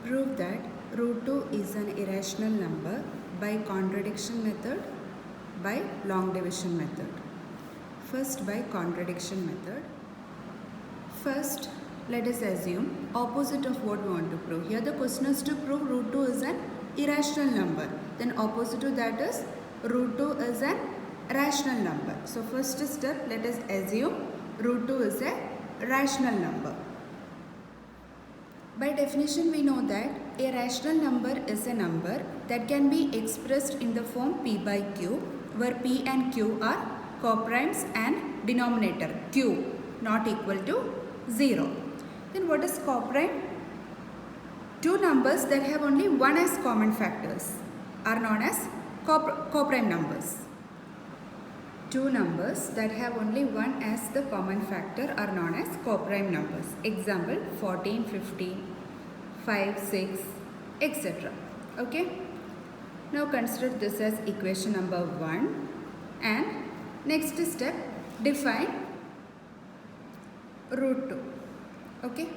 Prove that root 2 is an irrational number by contradiction method, by long division method. First, by contradiction method. First, let us assume opposite of what we want to prove. Here the question is to prove root 2 is an irrational number. Then opposite to that is root 2 is an rational number. So first step, let us assume root 2 is a rational number. By definition, we know that a rational number is a number that can be expressed in the form p by q, where p and q are coprimes and denominator q not equal to 0. Then what is coprime? Two numbers that have only one as common factors are known as coprime numbers. Two numbers that have only one as the common factor are known as coprime numbers. Example 14, 15, 5, 6, etc. Okay. Now consider this as equation number 1, and next step, define root 2. Okay.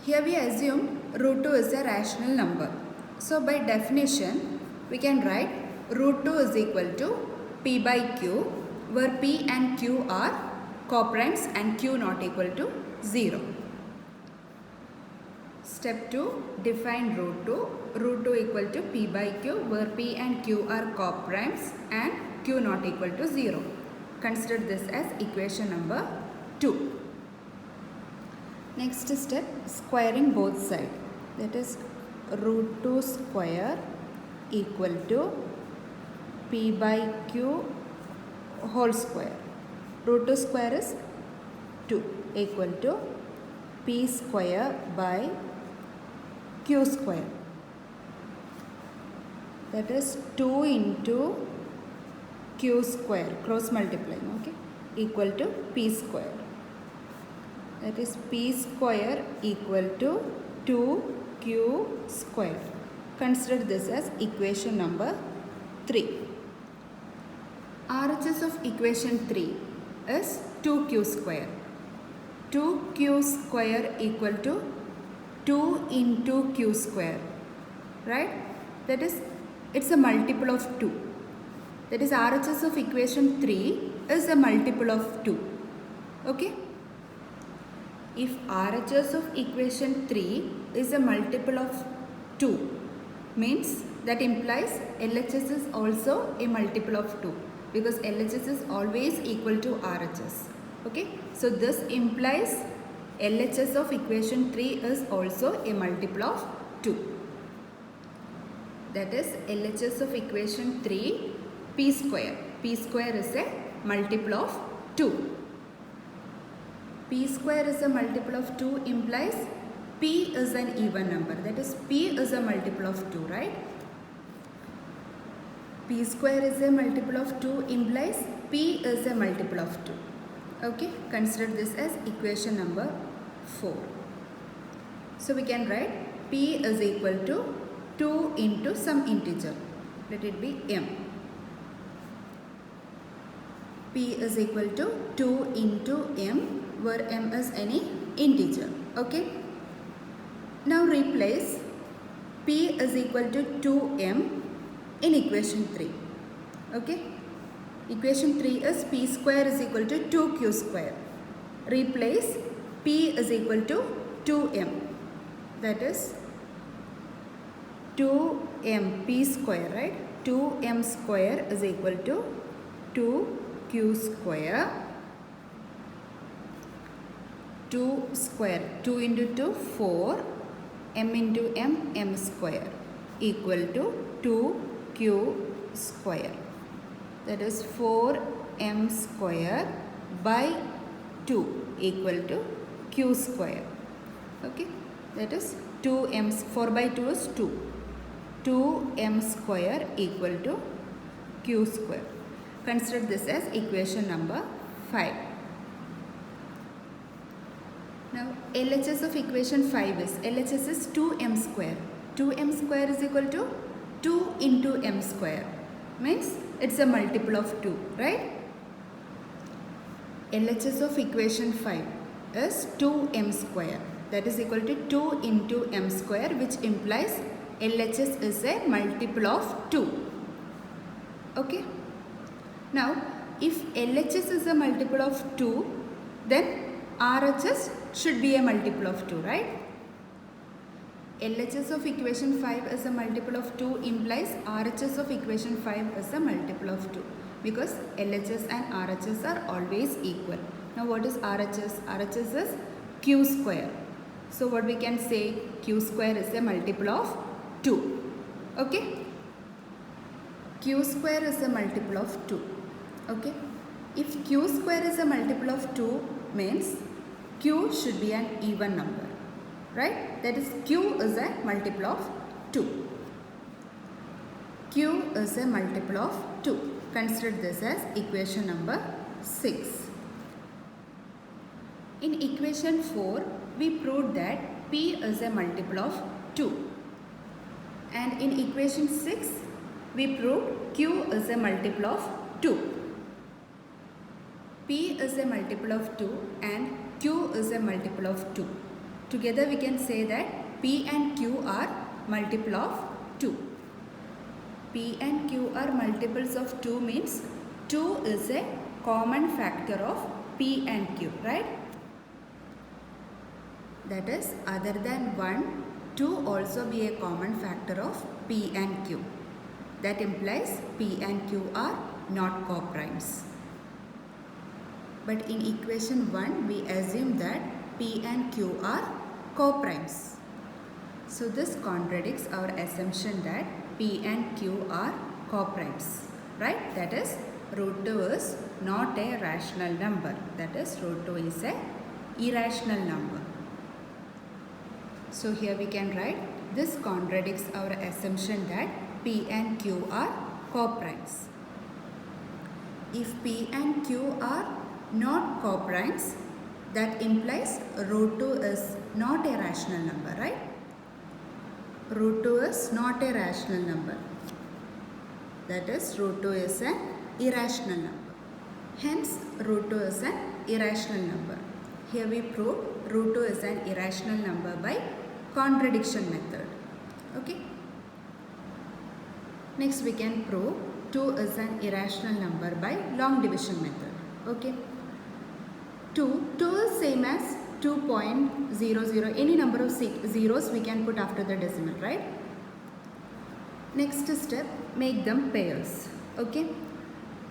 Here we assume root 2 is a rational number. So by definition, we can write root 2 is equal to p by q, where p and q are coprimes and q not equal to 0. Step 2, define root 2. Root 2 equal to p by q, where p and q are coprimes and q not equal to 0. Consider this as equation number 2. Next step, squaring both sides. That is root 2 square equal to p by q whole square. Root 2 square is 2 equal to p square by q square. That is 2 into q square, cross multiplying, okay, equal to p square. That is p square equal to 2q square. Consider this as equation number 3. RHS of equation 3 is 2q square. 2q square equal to 2 into q square, right? That is, it's a multiple of 2. That is, RHS of equation 3 is a multiple of 2. Okay? If RHS of equation 3 is a multiple of 2, means that implies LHS is also a multiple of 2, because LHS is always equal to RHS. Okay? So this implies LHS of equation 3 is also a multiple of 2. That is, LHS of equation 3 p square. P square is a multiple of 2. P square is a multiple of 2 implies p is an even number. That is, p is a multiple of 2, right? P square is a multiple of 2 implies p is a multiple of 2. Okay, consider this as equation number 4. So we can write p is equal to 2 into some integer. Let it be m. P is equal to 2 into m, where m is any integer. Okay. Now replace p is equal to 2m in equation 3. Okay. Equation 3 is p square is equal to 2q square. Replace p is equal to 2m. That is 2m p square, right? 2m square is equal to 2q square. 2 square, 2 into 2, 4, m into m square equal to 2q square. That is 4m square by 2 equal to q square. Okay, that is 2m, 4 by 2 is 2. 2m square equal to q square. Consider this as equation number 5. Now LHS of equation 5 is, LHS is 2m square. 2m square is equal to 2 into m square. Means it's a multiple of 2, right? LHS of equation 5 is 2m square. that is equal to 2 into m square, which implies LHS is a multiple of 2. Okay. Now, if LHS is a multiple of 2, then RHS should be a multiple of 2, right? LHS of equation 5 is a multiple of 2 implies RHS of equation 5 is a multiple of 2, because LHS and RHS are always equal. Now what is RHS? RHS is Q square. So what we can say, Q square is a multiple of 2. Okay? Q square is a multiple of 2. Okay? If Q square is a multiple of 2 means Q should be an even number. Right? That is, Q is a multiple of 2. Q is a multiple of 2. Consider this as equation number 6. In equation 4, we proved that P is a multiple of 2. And in equation 6, we proved Q is a multiple of 2. P is a multiple of 2 and Q is a multiple of 2. Together we can say that P and Q are multiple of 2. P and Q are multiples of 2 means 2 is a common factor of P and Q, right? That is, other than 1, 2 also be a common factor of P and Q. That implies P and Q are not coprimes. But in equation 1, we assume that P and Q are coprimes. So this contradicts our assumption that P and Q are coprimes, right? That is, root 2 is not a rational number. That is, root 2 is a irrational number. So here we can write, this contradicts our assumption that P and Q are coprimes. If P and Q are not coprimes, that implies root 2 is not a rational number, right? Root 2 is not a rational number. That is, root 2 is an irrational number. Hence, root 2 is an irrational number. Here we prove root 2 is an irrational number by contradiction method. Okay. Next we can prove 2 is an irrational number by long division method. Okay. 2 is same as 2.00. Any number of zeros we can put after the decimal, right? Next step, make them pairs. Okay.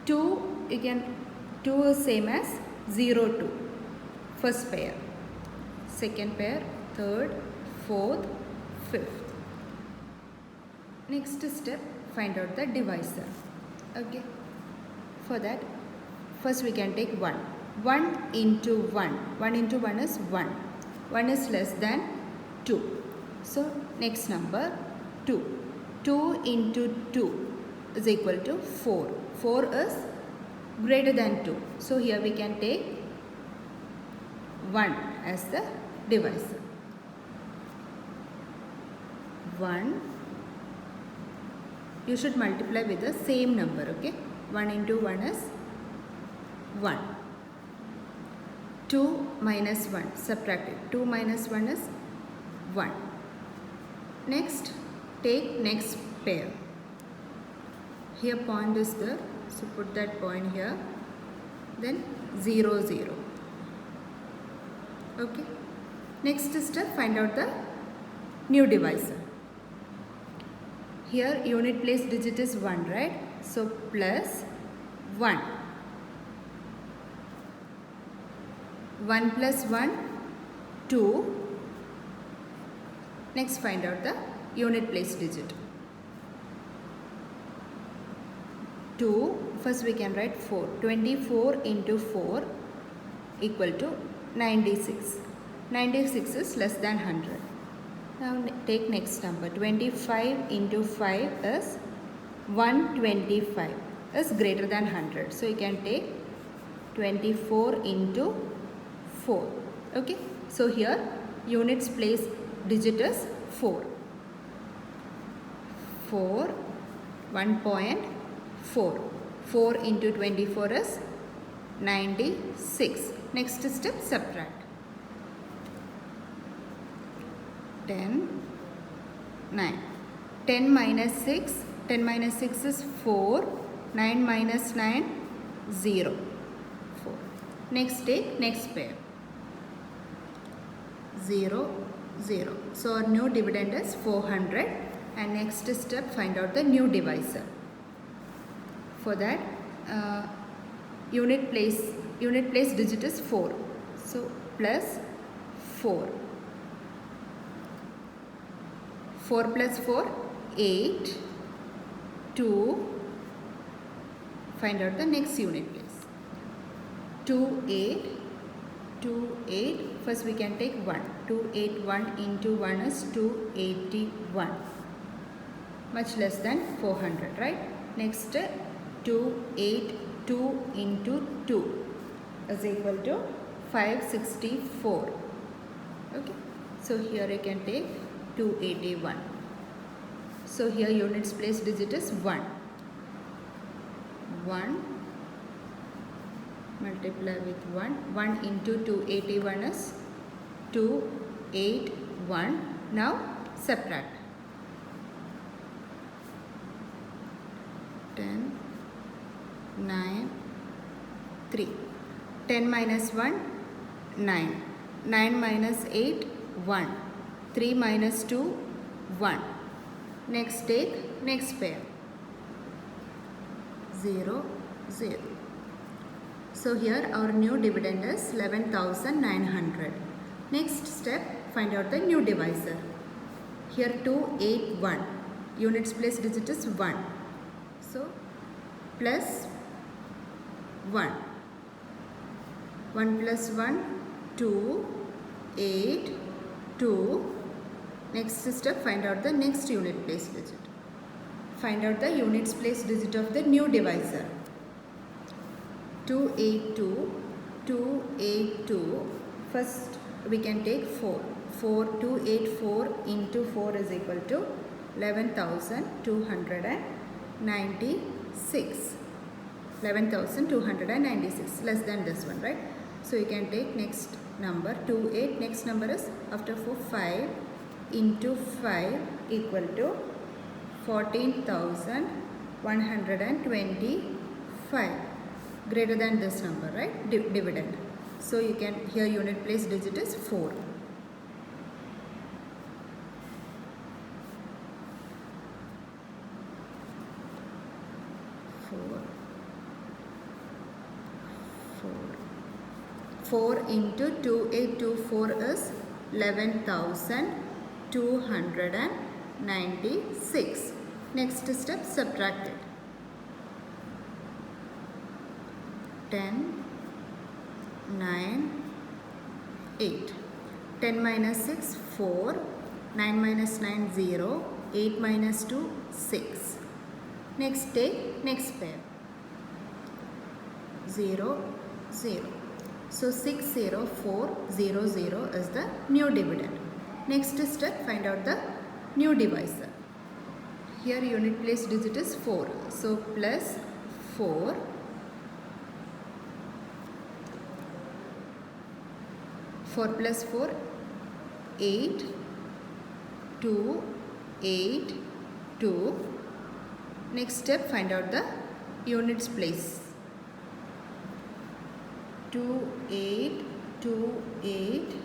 2 is same as 0, 2. First pair. Second pair, third, fourth, fifth. Next step, find out the divisor. Okay. For that, first we can take 1. 1 into 1. 1 into 1 is 1. 1 is less than 2. So, next number 2. 2 into 2 is equal to 4. 4 is greater than 2. So, here we can take 1 as the divisor. 1. You should multiply with the same number, okay? 1 into 1 is 1. 2 minus 1, subtract it. 2 minus 1 is 1. Next, take next pair. Here point is there, so put that point here. Then 0, 0. Okay. Next step, find out the new divisor. Here unit place digit is 1, right? So plus 1. 1 plus 1, 2. Next find out the unit place digit. 2, first we can write 4. 24 into 4 equal to 96. 96 is less than 100. Now take next number. 25 into 5 is 125 is greater than 100. So you can take 24 into 4. Okay. So here units place digit is 4. 4, 1.4. 4 into 24 is 96. Next step, subtract. 10, 9. 10 minus 6. 10 minus 6 is 4. 9 minus 9, 0. 4. Next take next pair. 0, 0. So our new dividend is 400. And next step, find out the new divisor. For that, unit place digit is 4. So plus 4. 4 plus 4, 8. 2. Find out the next unit place. 2, 8. 2, 8. First we can take 1. 281 into 1 is 281. Much less than 400, right? Next, 282 into 2 is equal to 564. Okay. So here you can take 281. So here units place digit is 1. 1 multiply with 1. 1 into 281 is 281. Now subtract. 10, 9, 3. 10 minus 1, 9. 9 minus 8, 1. 3 minus 2, 1. Next take next pair. 0, 0. So here our new dividend is 11,900. Next step, find out the new divisor. Here 281. Units place digit is 1. So plus 1. 1 plus 1, 2, 8, 2. Next step, find out the next unit place digit. Find out the units place digit of the new divisor. 282, 282. First we can take 4. 284 into 4 is equal to 11,296. 11,296, less than this one, right? So you can take next number 28. Next number is after 4, 5 into 5 equal to 14,125. Greater than this number, right? Dividend. So you can, here unit place digit is 4. 4 into 2824 is 11,296. Next step, subtract it. 10, 9, 8. 10 minus 6, 4. 9 minus 9, 0. 8 minus 2, 6. Next take next pair. 0, 0. So 60400 is the new dividend. Next step, find out the new divisor. Here unit place digit is 4. So plus 4. 4 plus 4, 8. 2, 8, 2. Next step, find out the units place. 2, 8, 2, 8,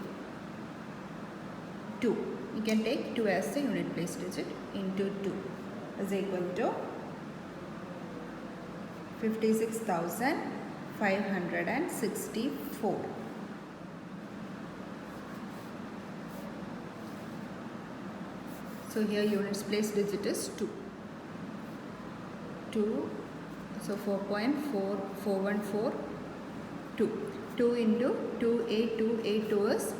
2. You can take 2 as the unit place digit into 2 is equal to 56,564. So here units place digit is 2. 2. So 4.4414. 2. 2 into 28282 is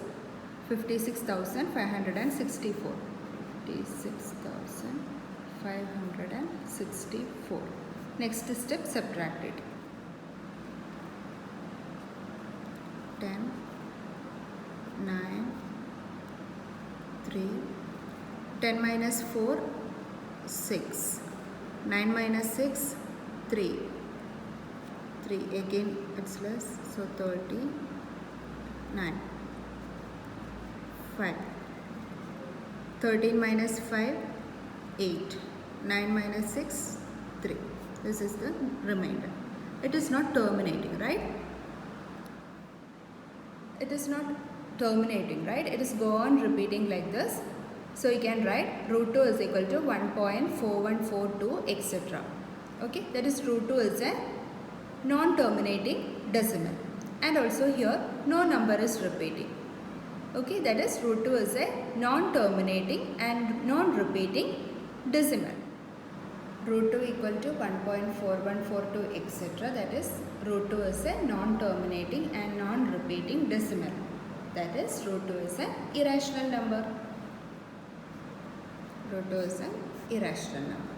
56,564. 56,564. Next step, subtract it. 10, 9, 3. 10 minus 4, 6. 9 minus 6, 3. 3 again it's less, so 39. 5. 13 minus 5, 8. 9 minus 6, 3. This is the remainder. It is not terminating, right? It is not terminating, right? It is go on repeating like this. So you can write root 2 is equal to 1.4142 etc. Okay, that is root 2 is a non-terminating decimal, and also here no number is repeating. Okay, that is root 2 is a non-terminating and non-repeating decimal. Root 2 equal to 1.4142 etc. That is root 2 is a non-terminating and non-repeating decimal. That is root 2 is an irrational number. Root 2 is an irrational number.